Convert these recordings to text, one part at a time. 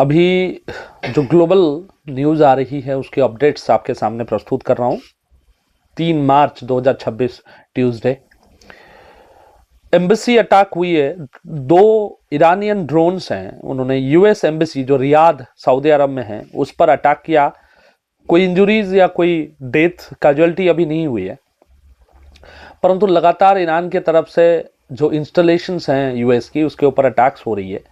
अभी जो global news आ रही है उसके अपडेट्स आपके सामने प्रस्तुत कर रहा हूं। 3 मार्च 2026 ट्यूसडे एम्बेसी अटैक हुई है। 2 ईरानियन ड्रोन्स हैं, उन्होंने यूएस एम्बेसी जो रियाद सऊदी अरब में है उस पर अटैक किया। कोई इंजुरीज या कोई डेथ कैजुअलिटी अभी नहीं हुई है, परंतु लगातार ईरान की तरफ से जो इंस्टॉलेशंस हैं यूएस की उसके ऊपर अटैक्स हो रही है।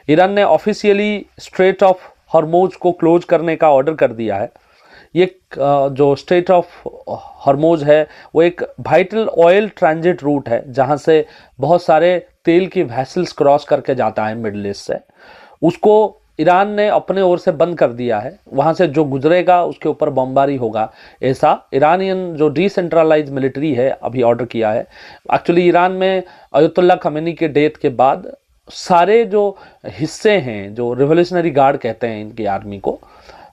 ईरान ने ऑफिशियली स्ट्रेट ऑफ हॉर्मोज को क्लोज करने का ऑर्डर कर दिया है। ये जो स्ट्रेट ऑफ हॉर्मोज है वो एक वाइटल ऑयल ट्रांजिट रूट है जहां से बहुत सारे तेल की वैसल्स क्रॉस करके जाता है मिडिल ईस्ट से। उसको ईरान ने अपने ओर से बंद कर दिया है। वहां से जो गुजरेगा उसके ऊपर बमबारी होगा, ऐसा ईरानियन जो डिसेंट्रलाइज मिलिट्री है अभी ऑर्डर किया है। एक्चुअली ईरान में अयतुल्ला खमेनी के डेथ के बाद सारे जो हिस्से हैं, जो रिवोल्यूशनरी गार्ड कहते हैं इनकी आर्मी को,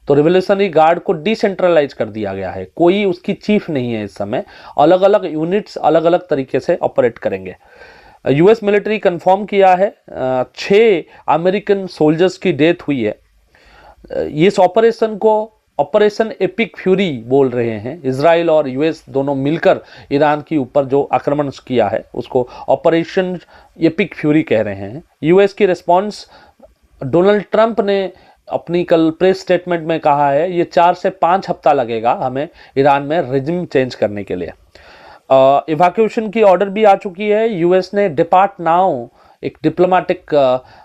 तो रिवोल्यूशनरी गार्ड को डिसेंट्रलाइज कर दिया गया है। कोई उसकी चीफ नहीं है इस समय। अलग अलग यूनिट्स अलग अलग तरीके से ऑपरेट करेंगे। यूएस मिलिट्री कंफर्म किया है 6 अमेरिकन सोल्जर्स की डेथ हुई है। इस ऑपरेशन को ऑपरेशन एपिक फ्यूरी बोल रहे हैं। इजराइल और यूएस दोनों मिलकर ईरान के ऊपर जो आक्रमण किया है उसको ऑपरेशन एपिक फ्यूरी कह रहे हैं। यूएस की रिस्पॉन्स, डोनाल्ड ट्रंप ने अपनी कल प्रेस स्टेटमेंट में कहा है ये 4 से 5 हफ्ता लगेगा हमें ईरान में रेजिम चेंज करने के लिए। इवैक्यूएशन की ऑर्डर भी आ चुकी है। यूएस ने डिपार्ट नाउ, एक डिप्लोमेटिक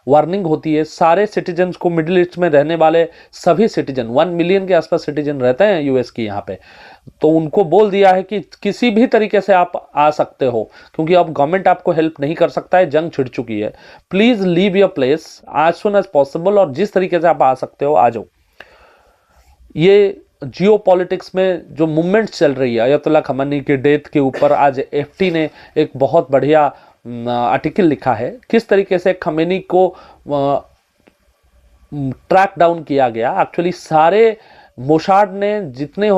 वार्निंग होती है सारे सिटीजन्स को, मिडिल ईस्ट में रहने वाले सभी सिटीजन, 1 मिलियन के आसपास सिटीजन रहते हैं यूएस की यहाँ पे, तो उनको बोल दिया है कि किसी भी तरीके से आप आ सकते हो, क्योंकि अब गवर्नमेंट आपको हेल्प नहीं कर सकता है, जंग छिड़ चुकी है। Please leave your place as soon as possible, और जिस तरीके से आप आ सकते हो आ जाओ। ये जियो पॉलिटिक्स में जो मूवमेंट्स चल रही है, अयतुल्ला खमेनी के डेथ के ऊपर आज एफटी ने एक बहुत बढ़िया आर्टिकल लिखा है, किस तरीके से खमेनी को ट्रैक डाउन किया गया। एक्चुअली सारे मोसाद ने जितने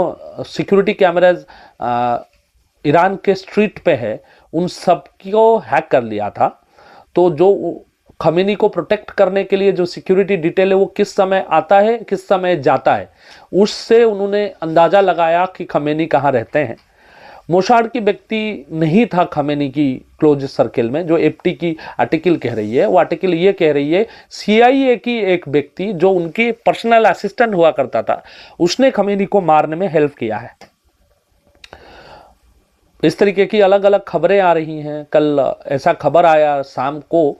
सिक्योरिटी कैमराज ईरान के स्ट्रीट पे है उन सबको हैक कर लिया था। तो जो खमेनी को प्रोटेक्ट करने के लिए जो सिक्योरिटी डिटेल है वो किस समय आता है किस समय जाता है, उससे उन्होंने अंदाजा लगाया कि खमेनी कहाँ रहते हैं। मोसाद की व्यक्ति नहीं था खमेनी की क्लोज सर्किल में। जो एफटी की आर्टिकल कह रही है वो आर्टिकल ये कह रही है सीआईए की एक व्यक्ति जो उनकी पर्सनल असिस्टेंट हुआ करता था उसने खमेनी को मारने में हेल्प किया है। इस तरीके की अलग अलग खबरें आ रही हैं। कल ऐसा खबर आया, शाम को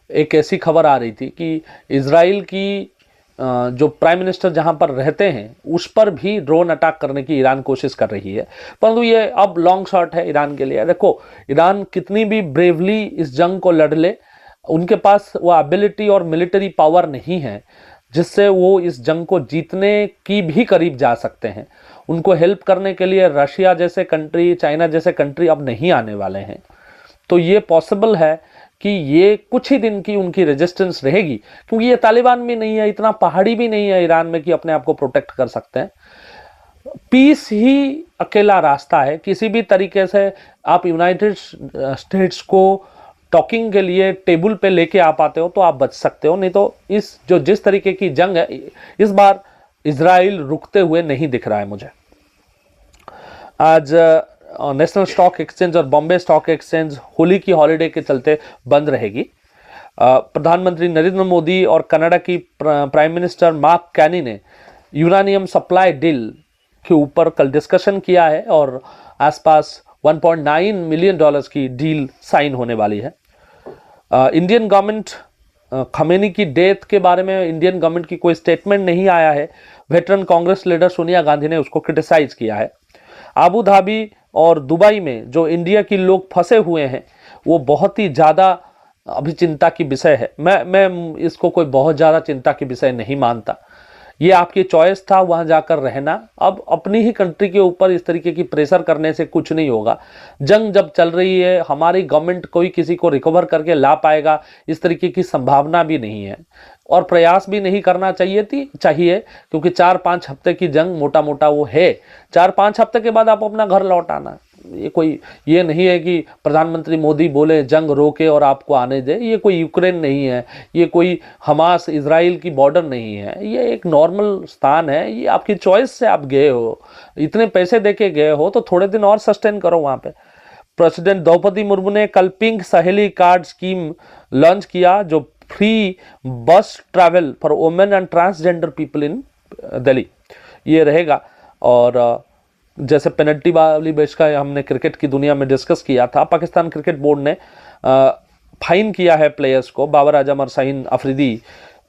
एक ऐसी खबर आ रही थी कि इजराइल की जो प्राइम मिनिस्टर जहां पर रहते हैं उस पर भी ड्रोन अटैक करने की ईरान कोशिश कर रही है, परंतु ये अब लॉन्ग शॉट है ईरान के लिए। देखो, ईरान कितनी भी ब्रेवली इस जंग को लड़ ले, उनके पास वो एबिलिटी और मिलिट्री पावर नहीं है जिससे वो इस जंग को जीतने की भी करीब जा सकते हैं। उनको हेल्प करने के लिए रशिया जैसे कंट्री, चाइना जैसे कंट्री अब नहीं आने वाले हैं। तो ये पॉसिबल है कि ये कुछ ही दिन की उनकी रेजिस्टेंस रहेगी, क्योंकि ये तालिबान भी नहीं है, इतना पहाड़ी भी नहीं है ईरान में कि अपने आप को प्रोटेक्ट कर सकते हैं। पीस ही अकेला रास्ता है। किसी भी तरीके से आप यूनाइटेड स्टेट्स को टॉकिंग के लिए टेबल पे लेके आ पाते हो तो आप बच सकते हो, नहीं तो जिस तरीके की जंग है इस बार इजराइल रुकते हुए नहीं दिख रहा है मुझे। आज नेशनल स्टॉक एक्सचेंज और बॉम्बे स्टॉक एक्सचेंज होली की हॉलिडे के चलते बंद रहेगी। प्रधानमंत्री नरेंद्र मोदी और कनाडा की प्राइम मिनिस्टर मार्क कैनी ने यूरानियम सप्लाई डील के ऊपर कल डिस्कशन किया है और आसपास $1.9 मिलियन की डील साइन होने वाली है। इंडियन गवर्नमेंट, खमेनी की डेथ के बारे में इंडियन गवर्नमेंट की कोई स्टेटमेंट नहीं आया है। वेटरन कांग्रेस लीडर सोनिया गांधी ने उसको क्रिटिसाइज किया है। अबू धाबी और दुबई में जो इंडिया के लोग फंसे हुए हैं वो बहुत ही ज़्यादा अभी चिंता की विषय है। मैं इसको कोई बहुत ज़्यादा चिंता की विषय नहीं मानता। ये आपकी चॉइस था वहाँ जाकर रहना। अब अपनी ही कंट्री के ऊपर इस तरीके की प्रेशर करने से कुछ नहीं होगा। जंग जब चल रही है, हमारी गवर्नमेंट कोई किसी को रिकवर करके ला पाएगा इस तरीके की संभावना भी नहीं है, और प्रयास भी नहीं करना चाहिए क्योंकि 4-5 हफ्ते की जंग मोटा मोटा वो है। 4-5 हफ्ते के बाद आप अपना घर लौट आना। ये नहीं है कि प्रधानमंत्री मोदी बोले जंग रोके और आपको आने दे। ये कोई यूक्रेन नहीं है, ये कोई हमास इजराइल की बॉर्डर नहीं है, ये एक नॉर्मल स्थान है। ये आपकी चॉइस से आप गए हो, इतने पैसे देके गए हो तो थोड़े दिन और सस्टेन करो वहां पे। प्रेसिडेंट द्रौपदी मुर्मू ने कल पिंक सहेली कार्ड स्कीम लॉन्च किया, जो फ्री बस travel for women and transgender people in Delhi ये रहेगा। और जैसे पेनल्टी वाली मैच का हमने क्रिकेट की दुनिया में डिस्कस किया था, पाकिस्तान क्रिकेट बोर्ड ने फाइन किया है प्लेयर्स को, बाबर आजम और Shaheen Afridi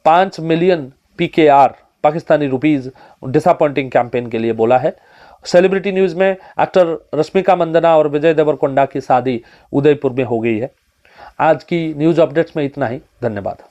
5 million PKR Pakistani rupees disappointing campaign के लिए बोला है। सेलिब्रिटी न्यूज में एक्टर रश्मिका मंदाना और विजय देवरकोंडा की शादी उदयपुर में हो गई है। आज की न्यूज अपडेट्स में इतना ही, धन्यवाद।